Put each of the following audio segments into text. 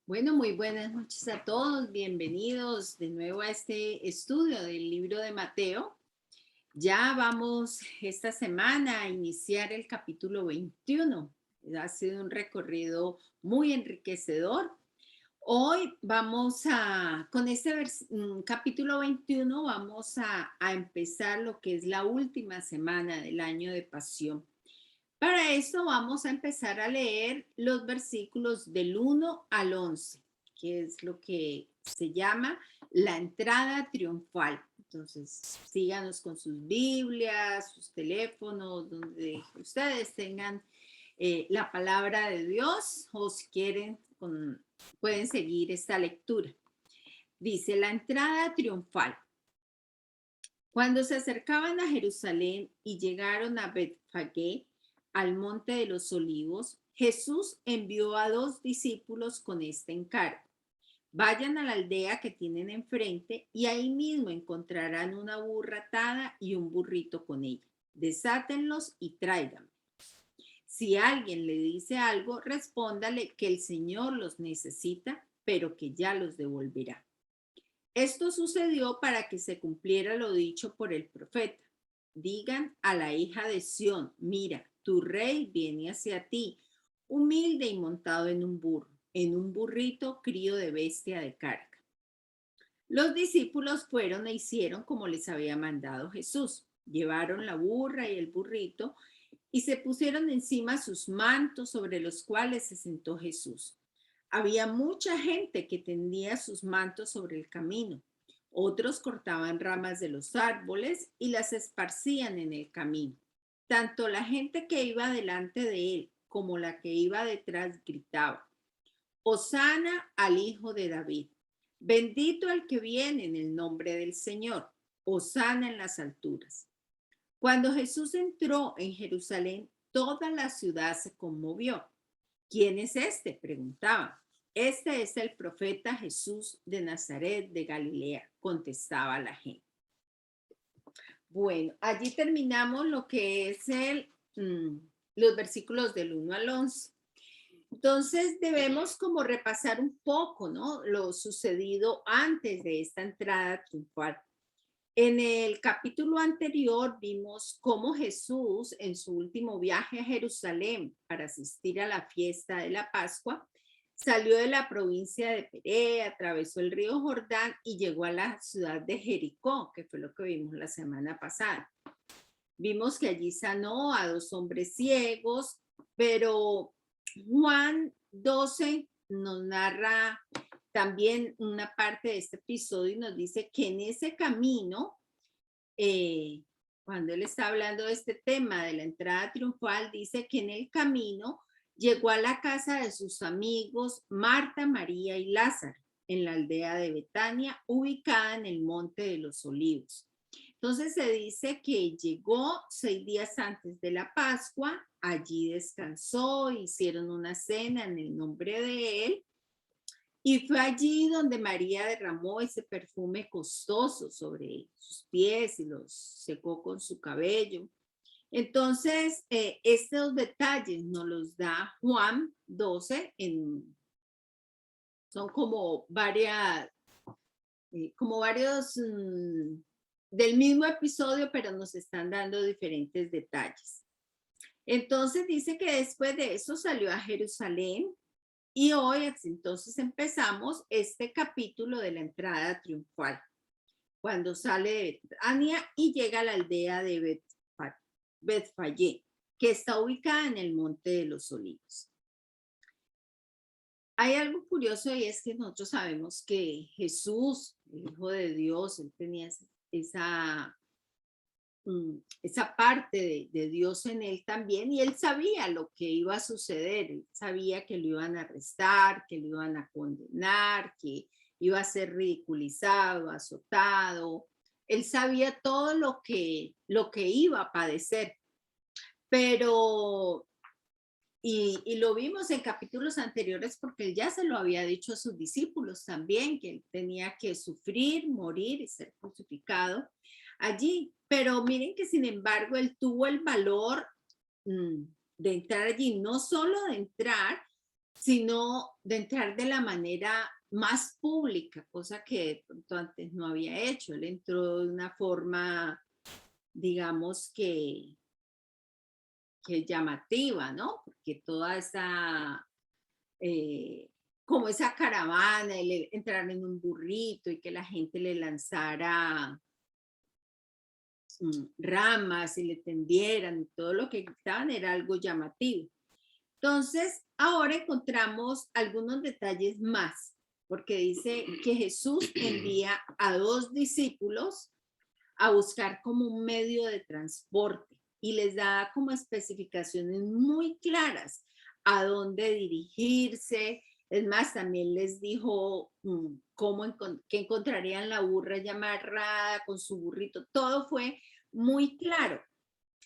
Bueno, muy buenas noches a todos. Bienvenidos de nuevo a este estudio del libro de Mateo. Ya vamos esta semana a iniciar el capítulo 21. Ha sido un recorrido muy enriquecedor. Hoy con este capítulo 21, vamos a empezar lo que es la última semana del año de Pasión. Para esto vamos a empezar a leer los versículos del 1 al 11, que es lo que se llama la entrada triunfal. Entonces, síganos con sus Biblias, sus teléfonos, donde ustedes tengan la palabra de Dios o si quieren, pueden seguir esta lectura. Dice, la entrada triunfal. Cuando se acercaban a Jerusalén y llegaron a Betfagé, al monte de los olivos, Jesús envió a 2 discípulos con este encargo. Vayan a la aldea que tienen enfrente y ahí mismo encontrarán una burra atada y un burrito con ella. Desátenlos y tráiganme. Si alguien le dice algo, respóndale que el Señor los necesita, pero que ya los devolverá. Esto sucedió para que se cumpliera lo dicho por el profeta. Digan a la hija de Sión, mira, tu rey viene hacia ti, humilde y montado en un burro, en un burrito crío de bestia de carga. Los discípulos fueron e hicieron como les había mandado Jesús. Llevaron la burra y el burrito y se pusieron encima sus mantos sobre los cuales se sentó Jesús. Había mucha gente que tendía sus mantos sobre el camino. Otros cortaban ramas de los árboles y las esparcían en el camino. Tanto la gente que iba delante de él como la que iba detrás gritaba, Hosana al Hijo de David. Bendito el que viene en el nombre del Señor. Hosana en las alturas. Cuando Jesús entró en Jerusalén, toda la ciudad se conmovió. ¿Quién es este?, preguntaban. Este es el profeta Jesús de Nazaret de Galilea, contestaba la gente. Bueno, allí terminamos lo que es los versículos del 1 al 11. Entonces debemos como repasar un poco, ¿no?, lo sucedido antes de esta entrada triunfal. En el capítulo anterior vimos cómo Jesús, en su último viaje a Jerusalén para asistir a la fiesta de la Pascua, salió de la provincia de Perea, atravesó el río Jordán y llegó a la ciudad de Jericó, que fue lo que vimos la semana pasada. Vimos que allí sanó a 2 hombres ciegos, pero Juan 12 nos narra también una parte de este episodio y nos dice que en ese camino, cuando él está hablando de este tema de la entrada triunfal, dice que en el camino llegó a la casa de sus amigos Marta, María y Lázaro, en la aldea de Betania, ubicada en el monte de los olivos. Entonces se dice que llegó 6 días antes de la Pascua, allí descansó, hicieron una cena en el nombre de él. Y fue allí donde María derramó ese perfume costoso sobre sus pies y los secó con su cabello. Entonces, estos detalles nos los da Juan 12, son como varios del mismo episodio, pero nos están dando diferentes detalles. Entonces dice que después de eso salió a Jerusalén. Y hoy entonces empezamos este capítulo de la entrada triunfal, cuando sale de Betania y llega a la aldea de Betfagé, que está ubicada en el monte de los olivos. Hay algo curioso y es que nosotros sabemos que Jesús, el Hijo de Dios, él tenía esa parte de Dios en él también, y él sabía lo que iba a suceder, él sabía que lo iban a arrestar, que lo iban a condenar, que iba a ser ridiculizado, azotado, él sabía todo lo que iba a padecer, pero, y lo vimos en capítulos anteriores porque él ya se lo había dicho a sus discípulos también, que él tenía que sufrir, morir y ser crucificado allí. Pero miren que sin embargo él tuvo el valor de entrar allí, no solo de entrar, sino de entrar de la manera más pública, cosa que de pronto antes no había hecho. Él entró de una forma, digamos que llamativa, ¿no? Porque toda esa, eh, como esa caravana, entrar en un burrito y que la gente le lanzara ramas y le tendieran y todo lo que gritaban era algo llamativo. Entonces, ahora encontramos algunos detalles más, porque dice que Jesús envía a 2 discípulos a buscar como un medio de transporte y les da como especificaciones muy claras a dónde dirigirse. Es más, también les dijo que encontrarían la burra ya amarrada con su burrito. Todo fue muy claro.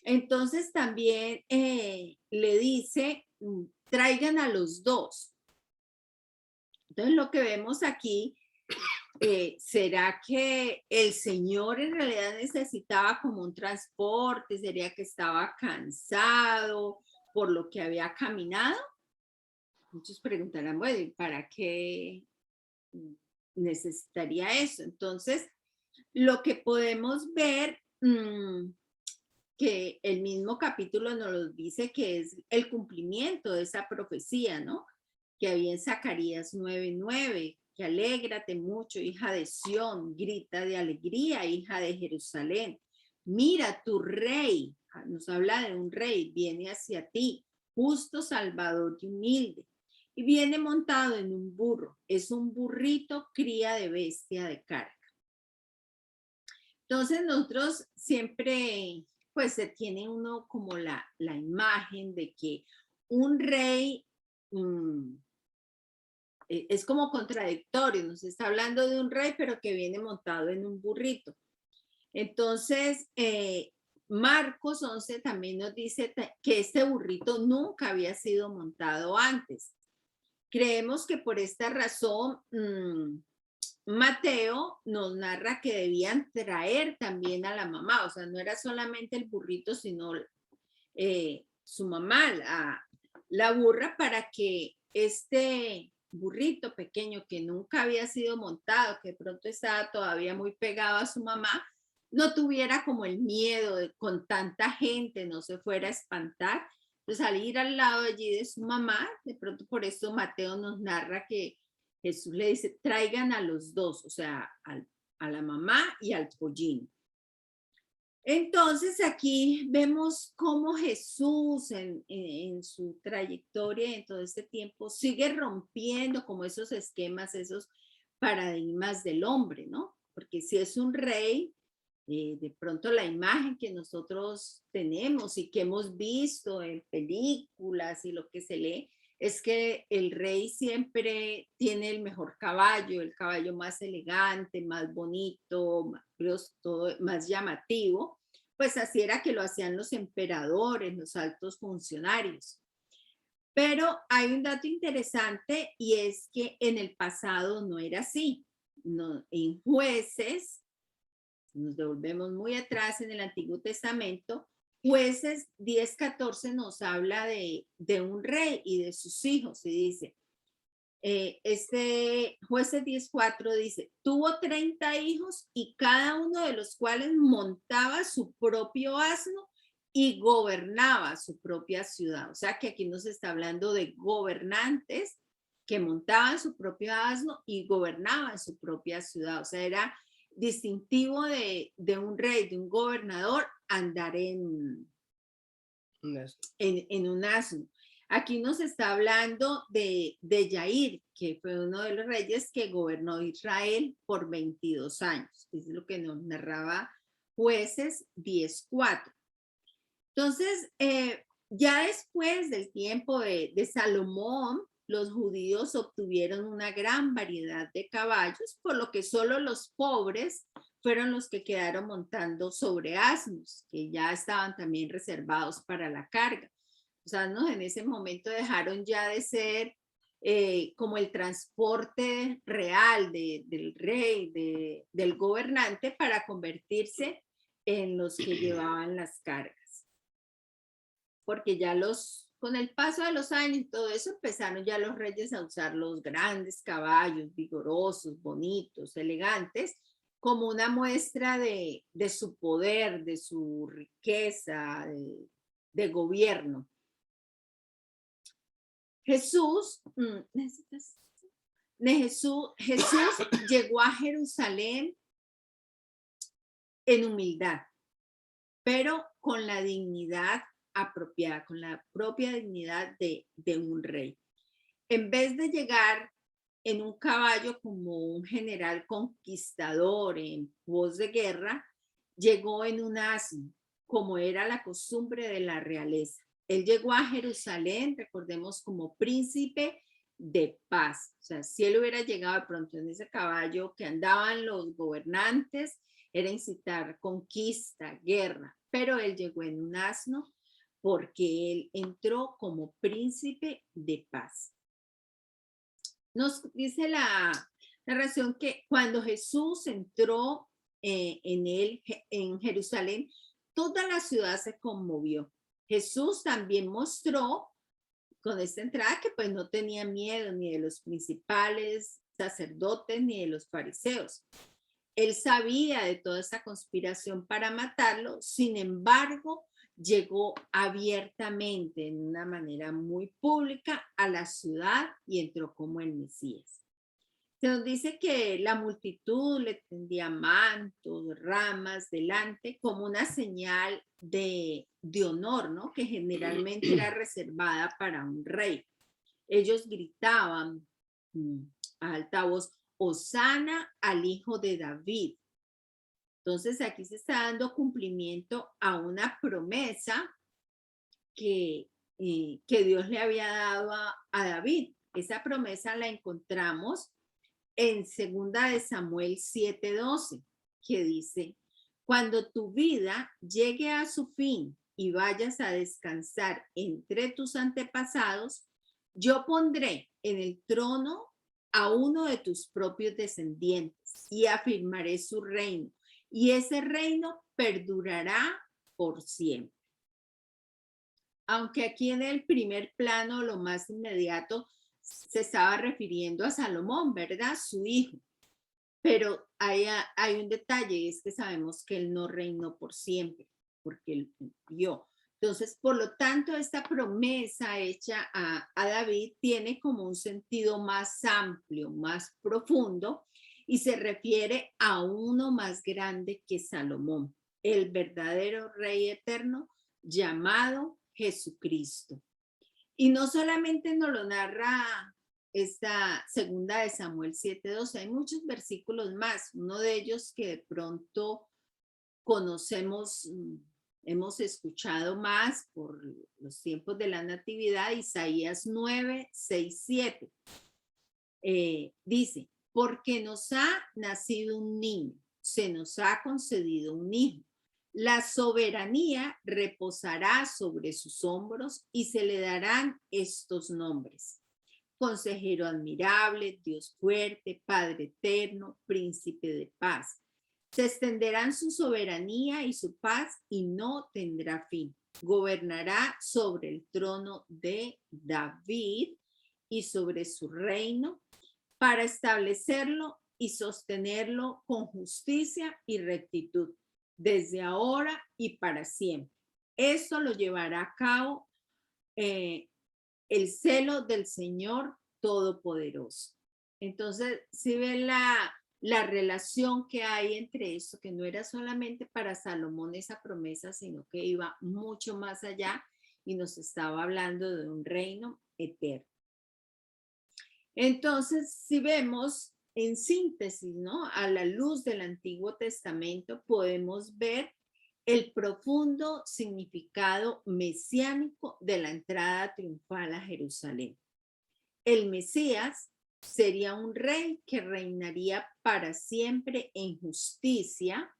Entonces también le dice, traigan a los dos. Entonces lo que vemos aquí, ¿será que el Señor en realidad necesitaba como un transporte? ¿Sería que estaba cansado por lo que había caminado? Muchos preguntarán, bueno, ¿y para qué necesitaría eso? Entonces, lo que podemos ver, que el mismo capítulo nos lo dice, que es el cumplimiento de esa profecía, ¿no? Que había en Zacarías 9:9, que alégrate mucho, hija de Sión, grita de alegría, hija de Jerusalén. Mira, tu rey, nos habla de un rey, viene hacia ti, justo, salvador y humilde. Y viene montado en un burro, es un burrito cría de bestia de carga. Entonces nosotros siempre, pues se tiene uno como la imagen de que un rey es como contradictorio, nos está hablando de un rey pero que viene montado en un burrito. Entonces, Marcos 11 también nos dice que este burrito nunca había sido montado antes. Creemos que por esta razón Mateo nos narra que debían traer también a la mamá, o sea, no era solamente el burrito, sino su mamá, la burra, para que este burrito pequeño que nunca había sido montado, que de pronto estaba todavía muy pegado a su mamá, no tuviera como el miedo de con tanta gente, no se fuera a espantar. Entonces, al ir al lado allí de su mamá, de pronto por eso Mateo nos narra que Jesús le dice, traigan a los dos, o sea, a la mamá y al pollino. Entonces aquí vemos cómo Jesús en su trayectoria en todo este tiempo sigue rompiendo como esos esquemas, esos paradigmas del hombre, ¿no? Porque si es un rey, de pronto la imagen que nosotros tenemos y que hemos visto en películas y lo que se lee, es que el rey siempre tiene el mejor caballo, el caballo más elegante, más bonito, más llamativo. Pues así era que lo hacían los emperadores, los altos funcionarios. Pero hay un dato interesante y es que en el pasado no era así. No, en Jueces, nos devolvemos muy atrás en el Antiguo Testamento, Jueces 10:14 nos habla de un rey y de sus hijos y dice, Jueces 10:4 dice, tuvo 30 hijos y cada uno de los cuales montaba su propio asno y gobernaba su propia ciudad. O sea que aquí nos está hablando de gobernantes que montaban su propio asno y gobernaban su propia ciudad. O sea, era distintivo de un rey, de un gobernador, andar en un asno. Aquí nos está hablando de Yair, que fue uno de los reyes que gobernó Israel por 22 años. Es lo que nos narraba Jueces 10:4. Entonces, ya después del tiempo de Salomón, los judíos obtuvieron una gran variedad de caballos, por lo que solo los pobres fueron los que quedaron montando sobre asnos, que ya estaban también reservados para la carga. Los asnos en ese momento dejaron ya de ser como el transporte real del rey, del gobernante, para convertirse en los que llevaban las cargas. Porque ya los Con el paso de los años y todo eso, empezaron ya los reyes a usar los grandes caballos, vigorosos, bonitos, elegantes, como una muestra de su poder, de su riqueza, de gobierno. Jesús llegó a Jerusalén en humildad, pero con la dignidad apropiada, con la propia dignidad de un rey. En vez de llegar en un caballo como un general conquistador en pos de guerra, llegó en un asno, como era la costumbre de la realeza. Él llegó a Jerusalén, recordemos, como príncipe de paz. O sea, si él hubiera llegado de pronto en ese caballo que andaban los gobernantes, era incitar conquista, guerra, pero él llegó en un asno porque él entró como príncipe de paz. Nos dice la narración que cuando Jesús entró en Jerusalén, toda la ciudad se conmovió. Jesús también mostró con esta entrada que pues no tenía miedo ni de los principales sacerdotes ni de los fariseos. Él sabía de toda esta conspiración para matarlo, sin embargo, llegó abiertamente, en una manera muy pública, a la ciudad y entró como el Mesías. Se nos dice que la multitud le tendía mantos, ramas delante, como una señal de honor, ¿no? Que generalmente era reservada para un rey. Ellos gritaban a alta voz, Hosana al hijo de David. Entonces aquí se está dando cumplimiento a una promesa que Dios le había dado a David. Esa promesa la encontramos en 2 de Samuel 7:12, que dice, cuando tu vida llegue a su fin y vayas a descansar entre tus antepasados, yo pondré en el trono a uno de tus propios descendientes y afirmaré su reino, y ese reino perdurará por siempre. Aunque aquí en el primer plano, lo más inmediato, se estaba refiriendo a Salomón, ¿verdad? Su hijo. Pero hay un detalle, es que sabemos que él no reinó por siempre, porque él murió. Entonces, por lo tanto, esta promesa hecha a David tiene como un sentido más amplio, más profundo, y se refiere a uno más grande que Salomón, el verdadero Rey eterno llamado Jesucristo. Y no solamente nos lo narra esta 2 de Samuel 7:12, hay muchos versículos más, uno de ellos que de pronto conocemos, hemos escuchado más por los tiempos de la Natividad, Isaías 9:6-7. Dice, porque nos ha nacido un niño, se nos ha concedido un hijo. La soberanía reposará sobre sus hombros y se le darán estos nombres. Consejero admirable, Dios fuerte, Padre eterno, príncipe de paz. Se extenderán su soberanía y su paz y no tendrá fin. Gobernará sobre el trono de David y sobre su reino para establecerlo y sostenerlo con justicia y rectitud desde ahora y para siempre. Esto lo llevará a cabo el celo del Señor Todopoderoso. Entonces, si ven la relación que hay entre esto, que no era solamente para Salomón esa promesa, sino que iba mucho más allá y nos estaba hablando de un reino eterno. Entonces, si vemos en síntesis, ¿no? A la luz del Antiguo Testamento, podemos ver el profundo significado mesiánico de la entrada triunfal a Jerusalén. El Mesías sería un rey que reinaría para siempre en justicia,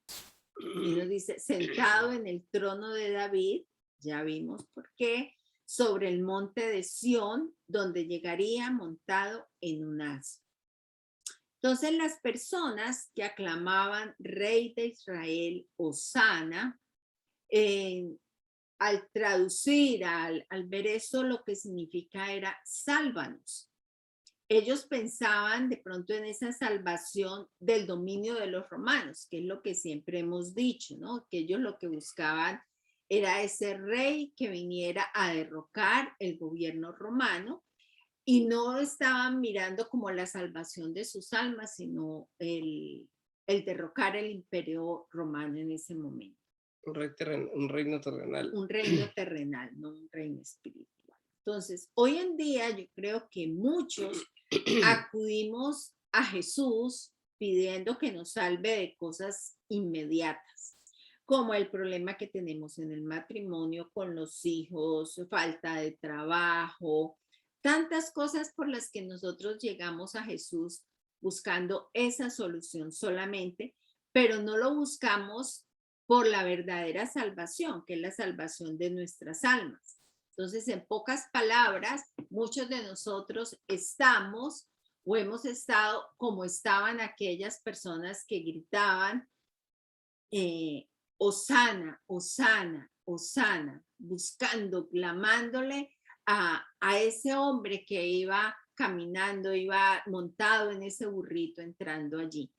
y nos dice, sentado en el trono de David, ya vimos por qué, sobre el monte de Sión, donde llegaría montado en un asno. Entonces las personas que aclamaban Rey de Israel, Hosana, al traducir, al ver eso, lo que significa era sálvanos. Ellos pensaban de pronto en esa salvación del dominio de los romanos, que es lo que siempre hemos dicho, ¿no? Que ellos lo que buscaban era ese rey que viniera a derrocar el gobierno romano y no estaban mirando como la salvación de sus almas, sino el derrocar el imperio romano en ese momento. Un reino terrenal. Un reino terrenal, no un reino espiritual. Entonces, hoy en día yo creo que muchos acudimos a Jesús pidiendo que nos salve de cosas inmediatas, como el problema que tenemos en el matrimonio con los hijos, falta de trabajo, tantas cosas por las que nosotros llegamos a Jesús buscando esa solución solamente, pero no lo buscamos por la verdadera salvación, que es la salvación de nuestras almas. Entonces, en pocas palabras, muchos de nosotros estamos o hemos estado como estaban aquellas personas que gritaban, Hosana, Hosana, Hosana, buscando, clamándole a ese hombre que iba caminando, iba montado en ese burrito entrando allí.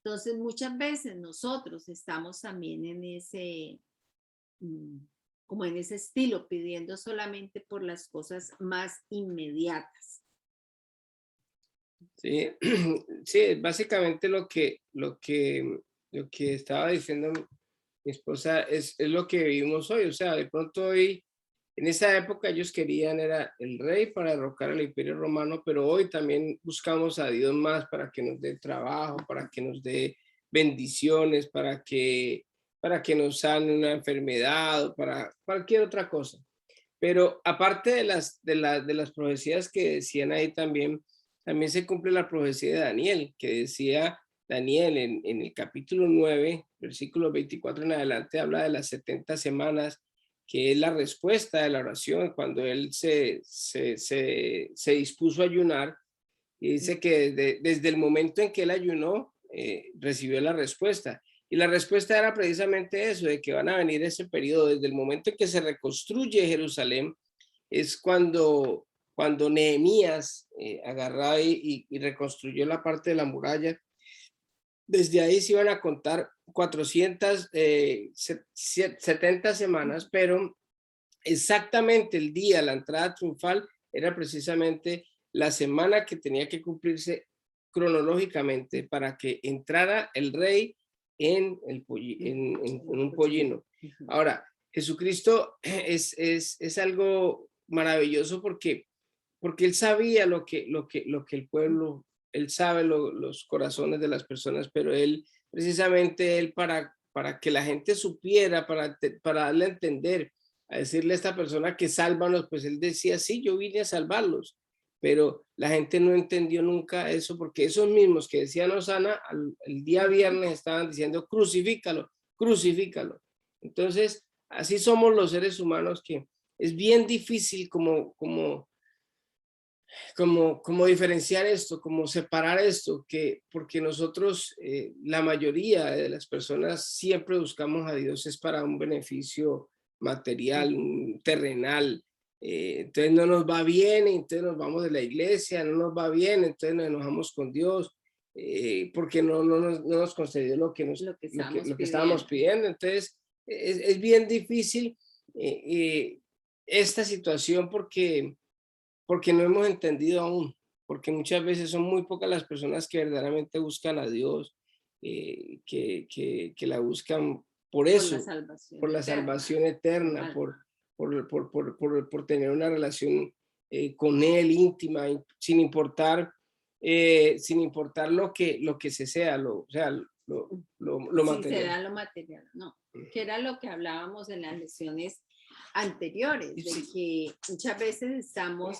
Entonces, muchas veces nosotros estamos también en ese, como en ese estilo, pidiendo solamente por las cosas más inmediatas. Sí, sí, básicamente lo que estaba diciendo mi esposa es lo que vivimos hoy. O sea, de pronto hoy, en esa época ellos querían era el rey para derrocar al imperio romano, pero hoy también buscamos a Dios más para que nos dé trabajo, para que nos dé bendiciones, para que nos sane una enfermedad o para cualquier otra cosa. Pero aparte de las profecías que decían ahí también, también se cumple la profecía de Daniel, que decía Daniel en el capítulo 9, versículo 24 en adelante, habla de las 70 semanas, que es la respuesta de la oración cuando él se dispuso a ayunar, y dice que desde el momento en que él ayunó, recibió la respuesta. Y la respuesta era precisamente eso, de que van a venir ese periodo, desde el momento en que se reconstruye Jerusalén, es cuando Nehemías agarró y reconstruyó la parte de la muralla. Desde ahí se iban a contar 470 semanas, pero exactamente el día, la entrada triunfal, era precisamente la semana que tenía que cumplirse cronológicamente para que entrara el rey en un pollino. Ahora, Jesucristo es algo maravilloso porque él sabía lo que el pueblo, él sabe los corazones de las personas, pero él, precisamente él para que la gente supiera, para darle a entender, a decirle a esta persona que sálvanos, pues él decía, sí, yo vine a salvarlos, pero la gente no entendió nunca eso, porque esos mismos que decían Osana, el día viernes estaban diciendo, crucifícalo, crucifícalo. Entonces, así somos los seres humanos, que es bien difícil como diferenciar esto, como separar esto, porque nosotros, la mayoría de las personas siempre buscamos a Dios es para un beneficio material, terrenal. Entonces no nos va bien, entonces nos vamos de la iglesia, no nos va bien, entonces nos enojamos con Dios, porque no nos concedió lo que estábamos pidiendo. Entonces es bien difícil esta situación porque no hemos entendido aún, porque muchas veces son muy pocas las personas que verdaderamente buscan a Dios, que la buscan por eso, por la salvación eterna, por tener una relación con Él íntima, sin importar lo que se sea, o sea, lo Sí, material. será lo material, no, que era lo que hablábamos en las lecciones anteriores, de que muchas veces estamos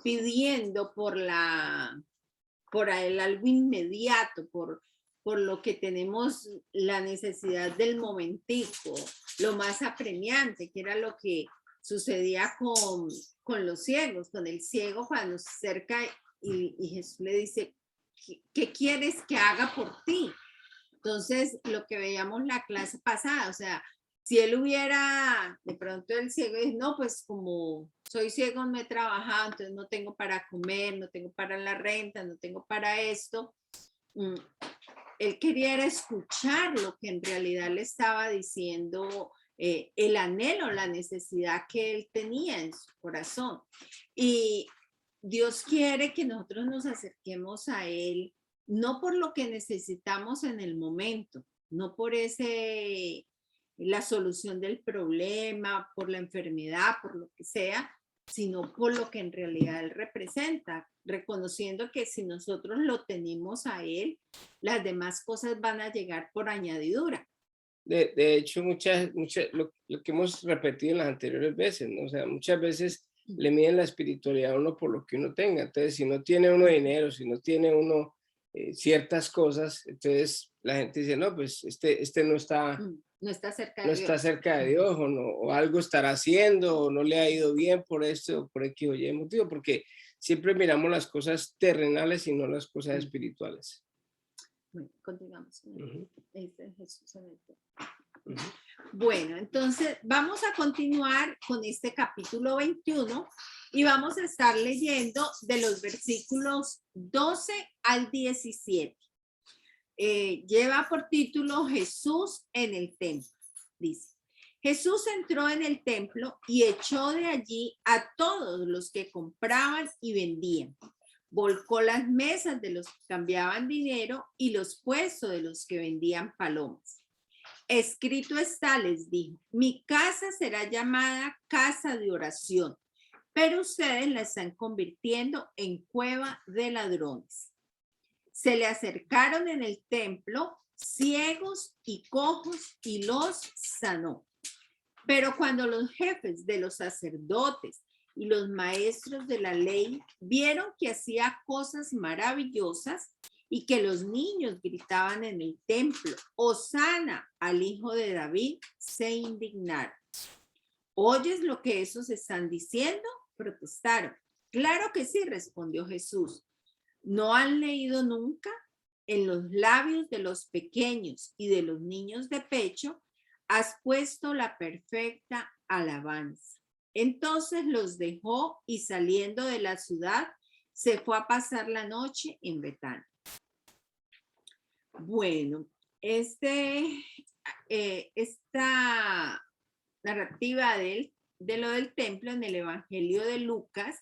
pidiendo por el algo inmediato, por lo que tenemos la necesidad del momentico, lo más apremiante, que era lo que sucedía con los ciegos, con el ciego cuando se acerca y Jesús le dice, ¿qué quieres que haga por ti? Entonces, lo que veíamos la clase pasada, o sea, Si él hubiera, de pronto el ciego dice, no, pues como soy ciego, no he trabajado, entonces no tengo para comer, no tengo para la renta, no tengo para esto. Él quería era escuchar lo que en realidad le estaba diciendo, el anhelo, la necesidad que él tenía en su corazón. Y Dios quiere que nosotros nos acerquemos a él, no por lo que necesitamos en el momento, no por la solución del problema, por la enfermedad, por lo que sea, sino por lo que en realidad él representa, reconociendo que si nosotros lo tenemos a él, las demás cosas van a llegar por añadidura. De hecho, lo que hemos repetido en las anteriores veces, ¿no? O sea, muchas veces le miden la espiritualidad a uno por lo que uno tenga. Entonces, si no tiene uno dinero, si no tiene uno ciertas cosas, entonces la gente dice, no, pues este no está, No está cerca no de está Dios. cerca de Dios, o, no, o algo estará haciendo, o no le ha ido bien por esto, o por X o Y motivo, porque siempre miramos las cosas terrenales y no las cosas espirituales. Bueno, continuamos. Ujú, Este es Jesús en el templo. ujú. Bueno, entonces vamos a continuar con este capítulo 21 y vamos a estar leyendo de los versículos 12 al 17. Lleva por título Jesús en el templo. Dice, Jesús entró en el templo y echó de allí a todos los que compraban y vendían. Volcó las mesas de los que cambiaban dinero y los puestos de los que vendían palomas. Escrito está, les dijo, mi casa será llamada casa de oración, pero ustedes la están convirtiendo en cueva de ladrones. Se le acercaron en el templo ciegos y cojos y los sanó. Pero cuando los jefes de los sacerdotes y los maestros de la ley vieron que hacía cosas maravillosas y que los niños gritaban en el templo, Hosana al hijo de David, se indignaron. ¿Oyes lo que esos están diciendo? Protestaron. Claro que sí, respondió Jesús. ¿No han leído nunca? En los labios de los pequeños y de los niños de pecho has puesto la perfecta alabanza. Entonces los dejó y saliendo de la ciudad se fue a pasar la noche en Betania. Bueno, esta narrativa de lo del templo en el Evangelio de Lucas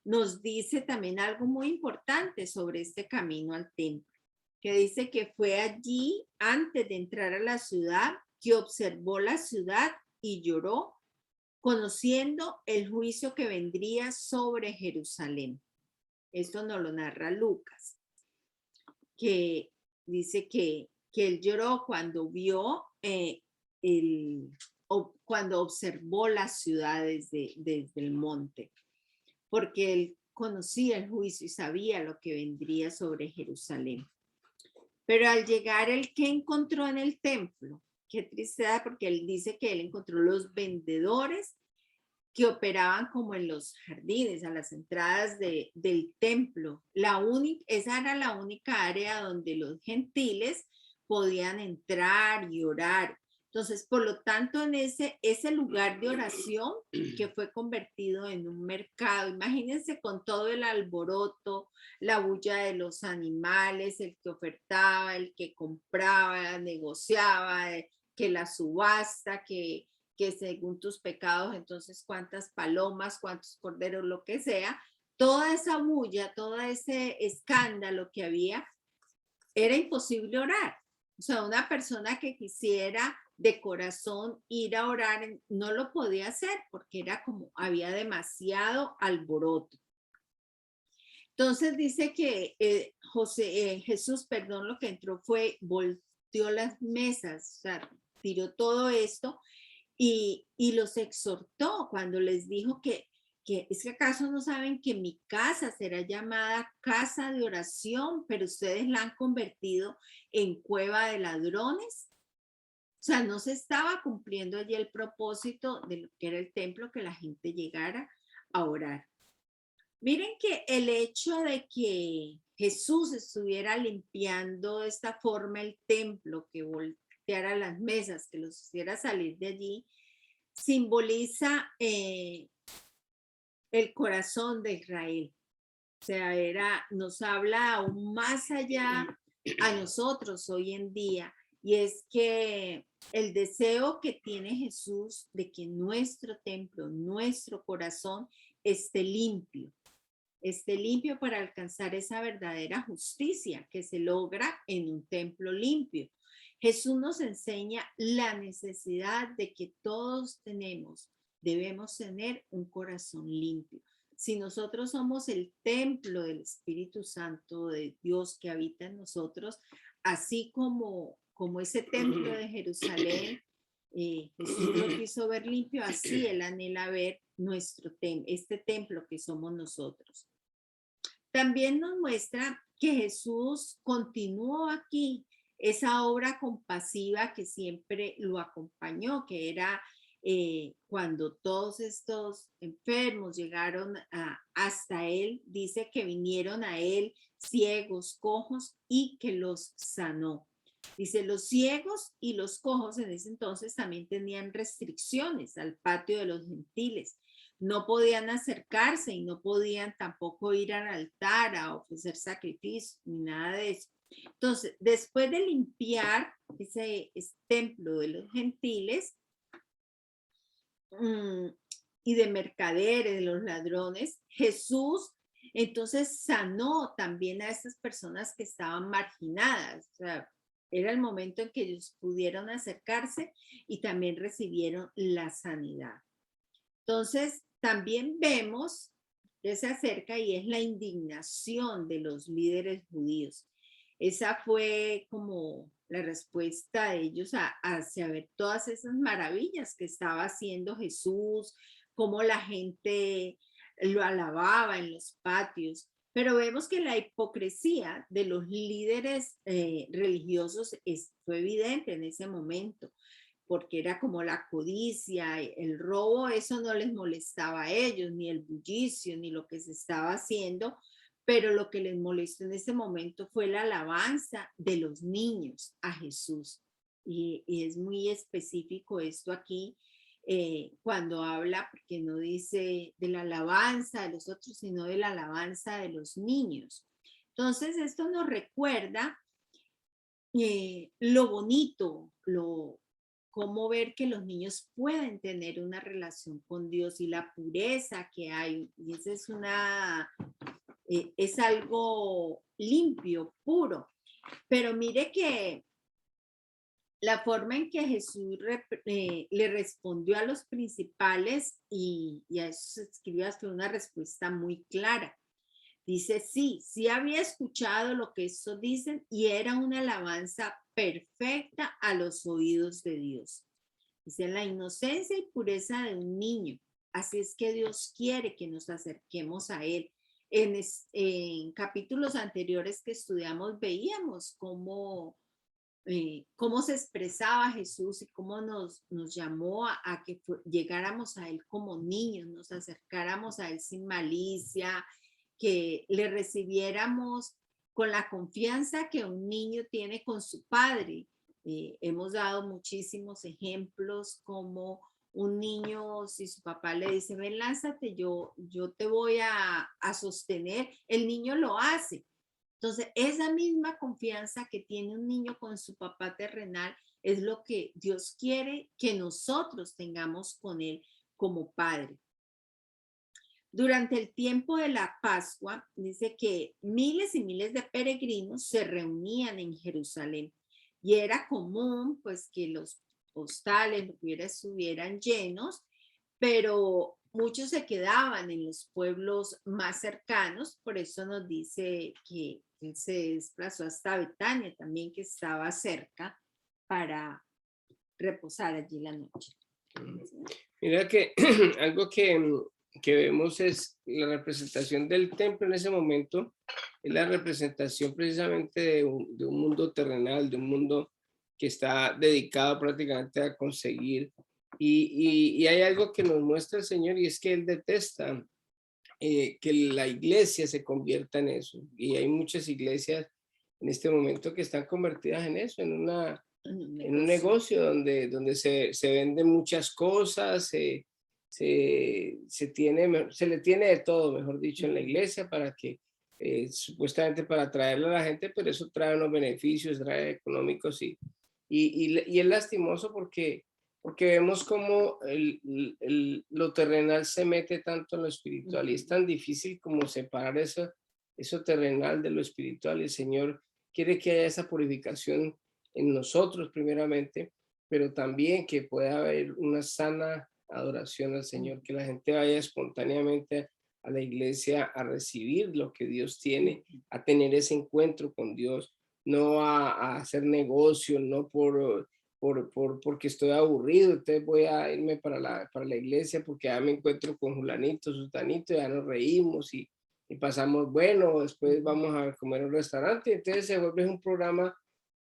nos dice también algo muy importante sobre este camino al templo, que dice que fue allí antes de entrar a la ciudad que observó la ciudad y lloró, conociendo el juicio que vendría sobre Jerusalén. Esto nos lo narra Lucas, que dice que él lloró cuando vio cuando observó las ciudades desde el monte, porque él conocía el juicio y sabía lo que vendría sobre Jerusalén. Pero al llegar, ¿el qué encontró en el templo? Qué tristeza, porque él dice que él encontró los vendedores que operaban como en los jardines, a las entradas del templo. Esa era la única área donde los gentiles podían entrar y orar. Entonces, por lo tanto, en ese lugar de oración que fue convertido en un mercado, imagínense con todo el alboroto, la bulla de los animales, el que ofertaba, el que compraba, negociaba, que la subasta, que según tus pecados, entonces cuántas palomas, cuántos corderos, lo que sea, toda esa bulla, todo ese escándalo que había, era imposible orar. O sea, una persona que quisiera de corazón ir a orar no lo podía hacer porque era como, había demasiado alboroto. Entonces dice que Jesús, lo que entró fue, volteó las mesas, o sea, tiró todo esto y los exhortó cuando les dijo que es que acaso no saben que mi casa será llamada casa de oración, pero ustedes la han convertido en cueva de ladrones. O sea, no se estaba cumpliendo allí el propósito de lo que era el templo, que la gente llegara a orar. Miren que el hecho de que Jesús estuviera limpiando de esta forma el templo, que volteara las mesas, que los hiciera salir de allí, simboliza el corazón de Israel. O sea, nos habla aún más allá a nosotros hoy en día, y es que el deseo que tiene Jesús de que nuestro templo, nuestro corazón esté limpio para alcanzar esa verdadera justicia que se logra en un templo limpio. Jesús nos enseña la necesidad de que todos debemos tener un corazón limpio. Si nosotros somos el templo del Espíritu Santo de Dios que habita en nosotros, así como ese templo de Jerusalén, Jesús lo quiso ver limpio, así Él anhela ver este templo que somos nosotros. También nos muestra que Jesús continuó aquí esa obra compasiva que siempre lo acompañó, que era cuando todos estos enfermos llegaron hasta él, dice que vinieron a él ciegos, cojos, y que los sanó. Dice, los ciegos y los cojos en ese entonces también tenían restricciones al patio de los gentiles. No podían acercarse y no podían tampoco ir al altar a ofrecer sacrificios ni nada de eso. Entonces, después de limpiar ese templo de los gentiles y de mercaderes, de los ladrones, Jesús entonces sanó también a esas personas que estaban marginadas. O sea, era el momento en que ellos pudieron acercarse y también recibieron la sanidad. Entonces, también vemos que se acerca y es la indignación de los líderes judíos. Esa fue como la respuesta de ellos hacia ver todas esas maravillas que estaba haciendo Jesús, cómo la gente lo alababa en los patios. Pero vemos que la hipocresía de los líderes religiosos fue evidente en ese momento, porque era como la codicia, el robo, eso no les molestaba a ellos, ni el bullicio, ni lo que se estaba haciendo, pero lo que les molestó en ese momento fue la alabanza de los niños a Jesús. Y es muy específico esto aquí, cuando habla, porque no dice de la alabanza de los otros, sino de la alabanza de los niños. Entonces, esto nos recuerda lo bonito, cómo ver que los niños pueden tener una relación con Dios y la pureza que hay. Y esa es algo limpio, puro. Pero mire que la forma en que Jesús le respondió a los principales y a esos escribas fue una respuesta muy clara. Dice, sí había escuchado lo que estos dicen y era una alabanza perfecta a los oídos de Dios. Dice, la inocencia y pureza de un niño. Así es que Dios quiere que nos acerquemos a Él. En capítulos anteriores que estudiamos veíamos cómo se expresaba Jesús y cómo nos llamó a que llegáramos a Él como niños, nos acercáramos a Él sin malicia, que le recibiéramos con la confianza que un niño tiene con su padre. Hemos dado muchísimos ejemplos como un niño, si su papá le dice, ven, lánzate, yo te voy a sostener, el niño lo hace. Entonces, esa misma confianza que tiene un niño con su papá terrenal es lo que Dios quiere que nosotros tengamos con Él como Padre. Durante el tiempo de la Pascua, dice que miles y miles de peregrinos se reunían en Jerusalén y era común pues que los hostales, los lugares estuvieran llenos, pero muchos se quedaban en los pueblos más cercanos, por eso nos dice que él se desplazó hasta Betania también, que estaba cerca, para reposar allí la noche. Mira que algo que vemos es la representación del templo en ese momento, es la representación precisamente de un mundo terrenal, de un mundo que está dedicado prácticamente a conseguir. Y hay algo que nos muestra el Señor y es que Él detesta que la iglesia se convierta en eso. Y hay muchas iglesias en este momento que están convertidas en eso, en en un negocio donde se venden muchas cosas, se le tiene de todo, mejor dicho, en la iglesia para que supuestamente para atraerle a la gente, pero eso trae unos beneficios, trae económicos y es lastimoso porque vemos como lo terrenal se mete tanto en lo espiritual y es tan difícil como separar eso terrenal de lo espiritual. El Señor quiere que haya esa purificación en nosotros primeramente, pero también que pueda haber una sana adoración al Señor, que la gente vaya espontáneamente a la iglesia a recibir lo que Dios tiene, a tener ese encuentro con Dios, no a hacer negocio, no porque estoy aburrido, entonces voy a irme para la iglesia porque ya me encuentro con Julanito, Sutanito, ya nos reímos y pasamos bueno, después vamos a comer en un restaurante, entonces se vuelve un programa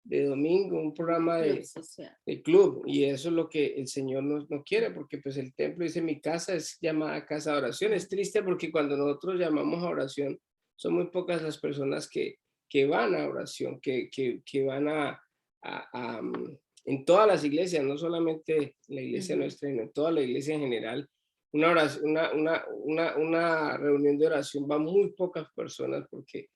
de domingo, un programa de club, y eso es lo que el Señor no quiere, porque pues el templo dice, mi casa es llamada casa de oración. Es triste porque cuando nosotros llamamos a oración, son muy pocas las personas que van a oración, que van en todas las iglesias, no solamente la iglesia nuestra, sino en toda la iglesia en general. Una, oración, una reunión de oración va muy pocas personas porque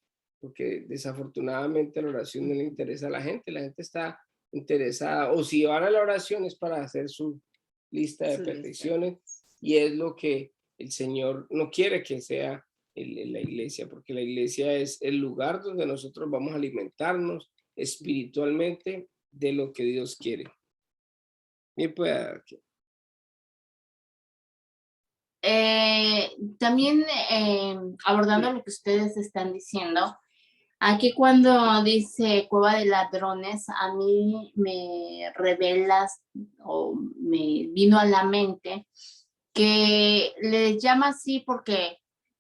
desafortunadamente la oración no le interesa a la gente está interesada, o si van a la oración es para hacer su lista de peticiones, y es lo que el Señor no quiere que sea la iglesia, porque la iglesia es el lugar donde nosotros vamos a alimentarnos espiritualmente de lo que Dios quiere. Bien, pues, También abordando lo que ustedes están diciendo, aquí cuando dice cueva de ladrones, a mí me revelas o me vino a la mente que les llama así porque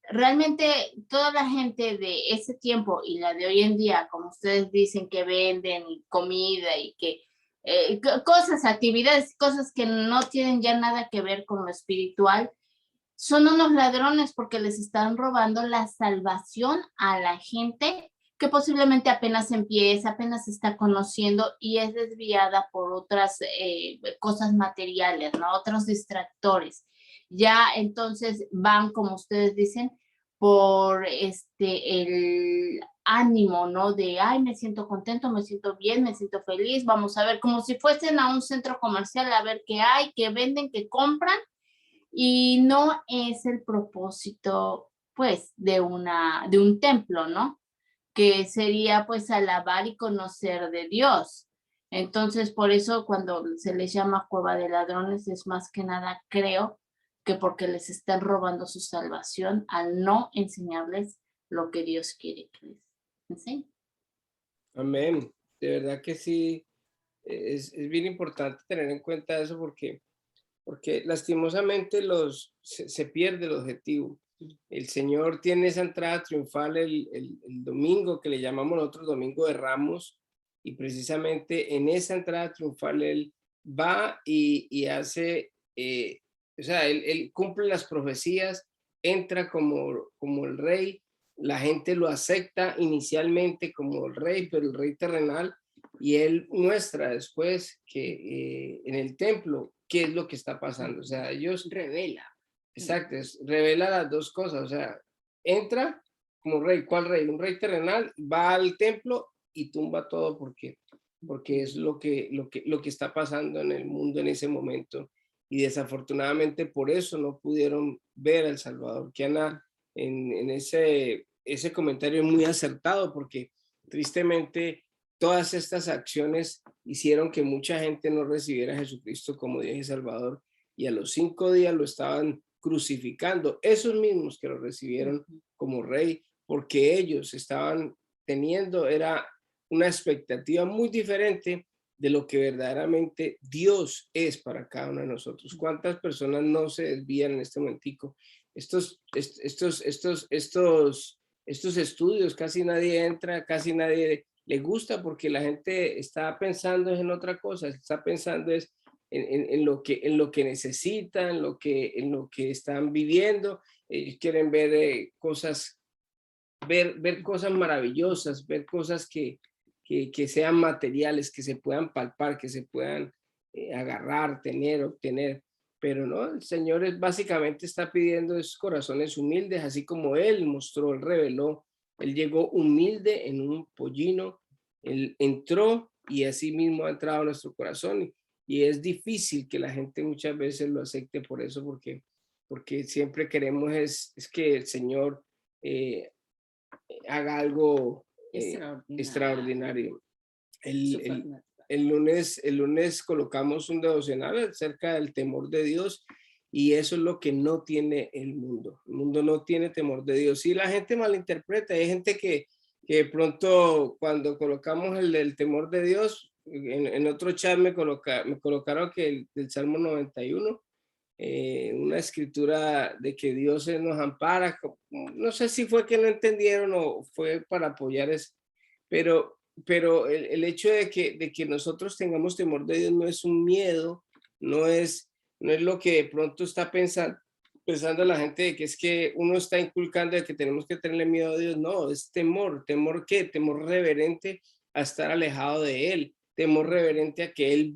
realmente toda la gente de ese tiempo y la de hoy en día, como ustedes dicen que venden comida y que cosas, actividades, cosas que no tienen ya nada que ver con lo espiritual, son unos ladrones porque les están robando la salvación a la gente que posiblemente apenas empieza, apenas se está conociendo y es desviada por otras cosas materiales, ¿no? Otros distractores. Ya entonces van, como ustedes dicen, por el ánimo, ¿no? De, ay, me siento contento, me siento bien, me siento feliz, vamos a ver, como si fuesen a un centro comercial a ver qué hay, qué venden, qué compran, y no es el propósito, pues, de un templo, ¿no? Que sería, pues, alabar y conocer de Dios. Entonces, por eso cuando se les llama cueva de ladrones es más que nada, creo, que porque les están robando su salvación al no enseñarles lo que Dios quiere que les enseñen. amén. De verdad que sí, es bien importante tener en cuenta eso porque lastimosamente se pierde el objetivo. El Señor tiene esa entrada triunfal el domingo que le llamamos nosotros Domingo de Ramos, y precisamente en esa entrada triunfal Él va y hace, o sea, él cumple las profecías, entra como el rey, la gente lo acepta inicialmente como el rey, pero el rey terrenal, y Él muestra después que en el templo qué es lo que está pasando. O sea, ellos Revela. exacto, revela las dos cosas, o sea, entra como rey, ¿cuál rey? Un rey terrenal, va al templo y tumba todo porque es lo que está pasando en el mundo en ese momento. Y desafortunadamente por eso no pudieron ver al Salvador. Que Ana en ese comentario es muy acertado, porque tristemente todas estas acciones hicieron que mucha gente no recibiera a Jesucristo como Dios y Salvador, y a los 5 días lo estaban crucificando, esos mismos que lo recibieron como rey, porque ellos estaban teniendo, era una expectativa muy diferente de lo que verdaderamente Dios es para cada uno de nosotros. ¿Cuántas personas no se desvían en este momentico? Estos estudios, casi nadie entra, casi nadie le gusta, porque la gente está pensando en otra cosa, está pensando es en lo que necesitan, en lo que están viviendo. Ellos quieren ver cosas, ver cosas maravillosas, ver cosas que que sean materiales, que se puedan palpar, que se puedan agarrar, tener, obtener. Pero no, el Señor básicamente está pidiendo esos corazones humildes, así como Él mostró, Él reveló, Él llegó humilde en un pollino, Él entró y así mismo ha entrado a nuestro corazón. Y es difícil que la gente muchas veces lo acepte por eso, porque siempre queremos es que el Señor haga algo extraordinario. El lunes colocamos un devocional acerca del temor de Dios y eso es lo que no tiene el mundo. El mundo no tiene temor de Dios. Y la gente malinterpreta. Hay gente que de pronto cuando colocamos el temor de Dios, en otro chat me colocaron que del Salmo 91, una escritura de que Dios nos ampara. No sé si fue que no entendieron o fue para apoyar eso, pero el hecho de que nosotros tengamos temor de Dios no es un miedo, no es lo que de pronto está pensando la gente de que es que uno está inculcando de que tenemos que tenerle miedo a Dios. No, es temor. ¿Temor qué? Temor reverente a estar alejado de Él, temor reverente a que Él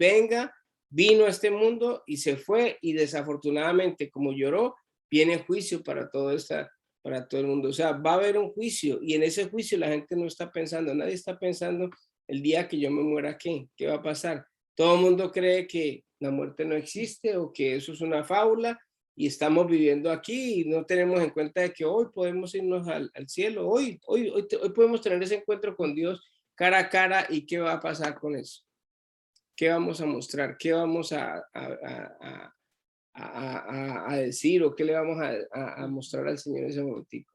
vino a este mundo y se fue, y desafortunadamente, como lloró, viene juicio para todo el mundo. O sea, va a haber un juicio y en ese juicio la gente no está pensando, nadie está pensando el día que yo me muera, ¿qué va a pasar? Todo el mundo cree que la muerte no existe o que eso es una fábula y estamos viviendo aquí y no tenemos en cuenta de que hoy podemos irnos al cielo, hoy podemos tener ese encuentro con Dios cara a cara. ¿Y qué va a pasar con eso? ¿Qué vamos a mostrar? ¿Qué vamos a decir o qué le vamos a mostrar al Señor en ese momentico?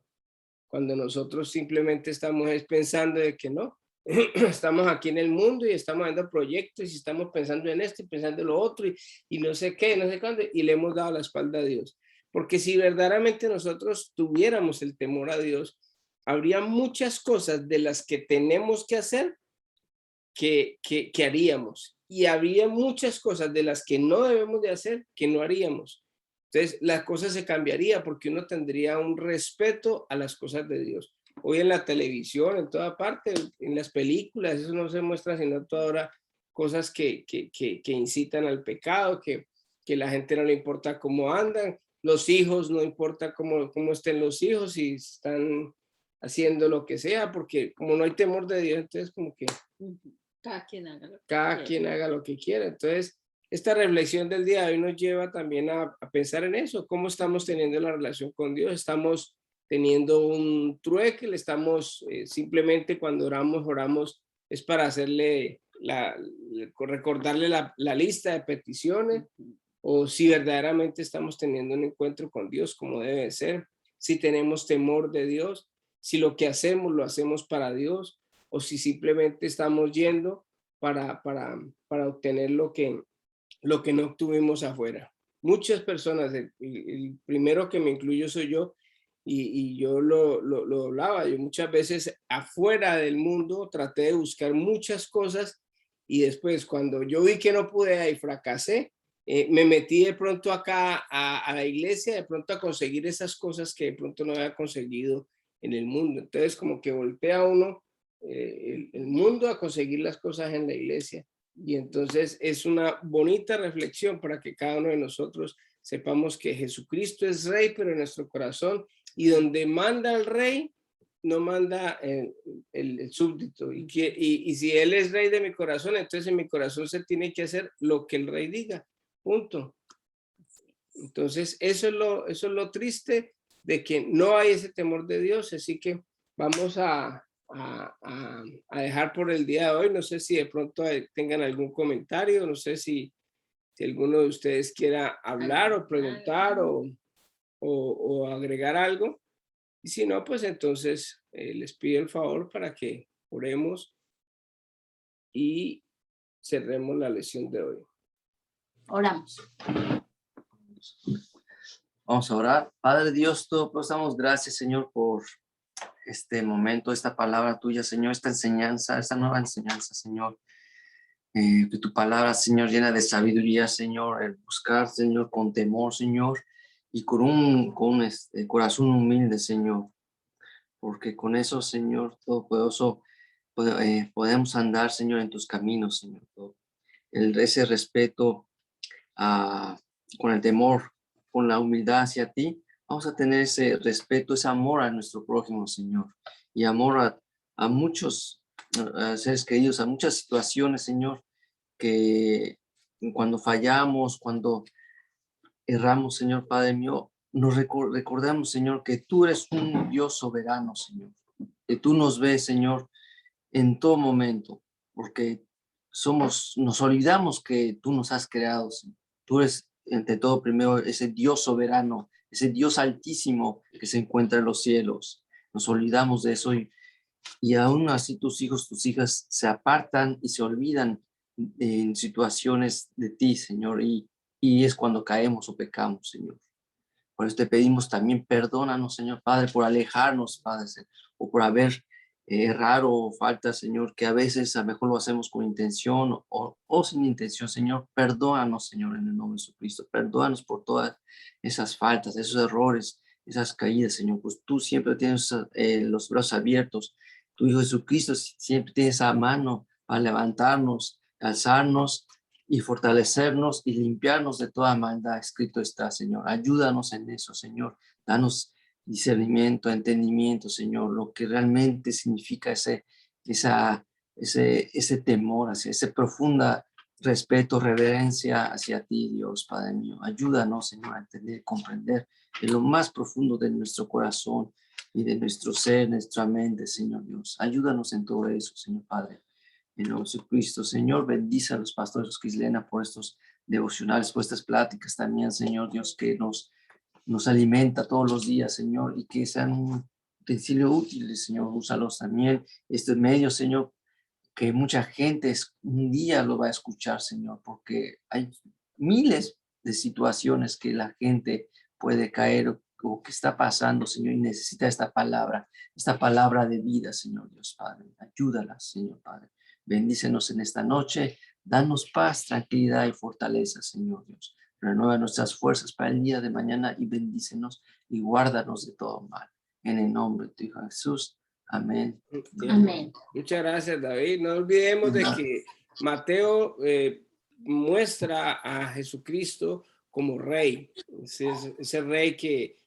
Cuando nosotros simplemente estamos pensando de que no, estamos aquí en el mundo y estamos haciendo proyectos y estamos pensando en esto y pensando en lo otro y no sé qué, no sé cuándo, y le hemos dado la espalda a Dios. Porque si verdaderamente nosotros tuviéramos el temor a Dios, habría muchas cosas de las que tenemos que hacer que haríamos, y habría muchas cosas de las que no debemos de hacer que no haríamos. Entonces, la cosa se cambiaría porque uno tendría un respeto a las cosas de Dios. Hoy en la televisión, en toda parte, en las películas, eso no se muestra sino toda hora cosas que incitan al pecado, que la gente no le importa cómo andan, los hijos no importa cómo estén los hijos, si están haciendo lo que sea, porque como no hay temor de Dios, entonces como que cada quien haga lo que quien haga lo que quiera. Entonces, esta reflexión del día de hoy nos lleva también a pensar en eso, cómo estamos teniendo la relación con Dios. Estamos teniendo un trueque, le estamos simplemente cuando oramos es para hacerle recordarle la lista de peticiones, o si verdaderamente estamos teniendo un encuentro con Dios como debe ser, si tenemos temor de Dios, si lo que hacemos lo hacemos para Dios, o si simplemente estamos yendo para obtener lo que no obtuvimos afuera. Muchas personas, el primero que me incluyo soy yo, y yo lo hablaba, yo muchas veces afuera del mundo traté de buscar muchas cosas y después cuando yo vi que no pude y fracasé, me metí de pronto acá a la iglesia, de pronto a conseguir esas cosas que de pronto no había conseguido en el mundo. Entonces como que voltea uno el mundo a conseguir las cosas en la iglesia. Y entonces es una bonita reflexión para que cada uno de nosotros sepamos que Jesucristo es rey, pero en nuestro corazón, y donde manda el rey, no manda el súbdito. Y si él es rey de mi corazón, entonces en mi corazón se tiene que hacer lo que el rey diga. Punto. Entonces eso es lo triste, de que no hay ese temor de Dios. Así que vamos a dejar por el día de hoy. No sé si de pronto tengan algún comentario, no sé si alguno de ustedes quiera hablar o preguntar o agregar algo. Y si no, pues entonces les pido el favor para que oremos y cerremos la lección de hoy. Oramos. Vamos a orar. Padre Dios, todos damos gracias, Señor, por este momento, esta palabra tuya, Señor, esta enseñanza, esta nueva enseñanza, Señor. Que tu palabra, Señor, llena de sabiduría, Señor, el buscar, Señor, con temor, Señor, y con un corazón humilde, Señor, porque con eso, Señor Todopoderoso, podemos andar, Señor, en tus caminos, Señor. Ese respeto con el temor, con la humildad hacia ti, vamos a tener ese respeto, ese amor a nuestro prójimo, Señor, y amor a muchos seres queridos, a muchas situaciones, Señor, que cuando fallamos, cuando erramos, Señor Padre mío, nos recordamos, Señor, que tú eres un Dios soberano, Señor, que tú nos ves, Señor, en todo momento, porque nos olvidamos que tú nos has creado, Señor. Tú eres, ante todo, primero, ese Dios soberano, ese Dios altísimo que se encuentra en los cielos. Nos olvidamos de eso y aún así tus hijos, tus hijas se apartan y se olvidan en situaciones de ti, Señor, y es cuando caemos o pecamos, Señor. Por eso te pedimos también, perdónanos, Señor Padre, por alejarnos, Padre, o por haber errado o falta, Señor, que a veces a lo mejor lo hacemos con intención o sin intención, Señor. Perdónanos, Señor, en el nombre de Jesucristo. Perdónanos por todas esas faltas, esos errores, esas caídas, Señor. Pues tú siempre tienes los brazos abiertos. Tu Hijo Jesucristo siempre tiene esa mano para levantarnos, alzarnos y fortalecernos y limpiarnos de toda maldad. Escrito está, Señor. Ayúdanos en eso, Señor. Danos discernimiento, entendimiento, Señor, lo que realmente significa ese temor, hacia ese profunda respeto, reverencia hacia ti, Dios, Padre mío. Ayúdanos, Señor, a entender, comprender en lo más profundo de nuestro corazón y de nuestro ser, nuestra mente, Señor Dios. Ayúdanos en todo eso, Señor Padre. En Jesucristo, Señor, bendice a los pastores Quislena por estos devocionales, por estas pláticas también, Señor Dios, que nos alimenta todos los días, Señor, y que sean un utensilio útil, Señor. Úsalos también, este medio, Señor, que mucha gente un día lo va a escuchar, Señor, porque hay miles de situaciones que la gente puede caer o que está pasando, Señor, y necesita esta palabra de vida, Señor Dios Padre. Ayúdalas, Señor Padre. Bendícenos en esta noche, danos paz, tranquilidad y fortaleza, Señor Dios. Renueva nuestras fuerzas para el día de mañana y bendícenos y guárdanos de todo mal. En el nombre de tu Hijo Jesús. Amén. Amén. Muchas gracias, David. No olvidemos de que Mateo muestra a Jesucristo como rey. Ese rey que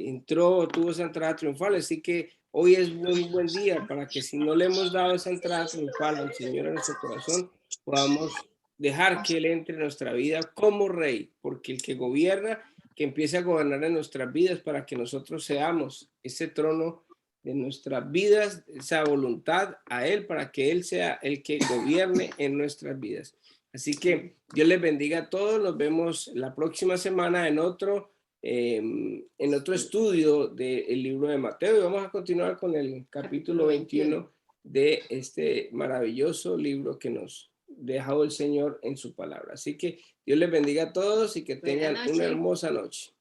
entró, tuvo esa entrada triunfal. Así que hoy es un buen día para que si no le hemos dado esa entrada triunfal al Señor en nuestro corazón, podamos dejar que Él entre en nuestra vida como rey, porque el que gobierna, que empiece a gobernar en nuestras vidas para que nosotros seamos ese trono de nuestras vidas, esa voluntad a Él para que Él sea el que gobierne en nuestras vidas. Así que Dios les bendiga a todos. Nos vemos la próxima semana en otro estudio del libro de Mateo y vamos a continuar con el capítulo 21 de este maravilloso libro que nos dejó el Señor en su palabra. Así que Dios les bendiga a todos y que tengan una hermosa noche.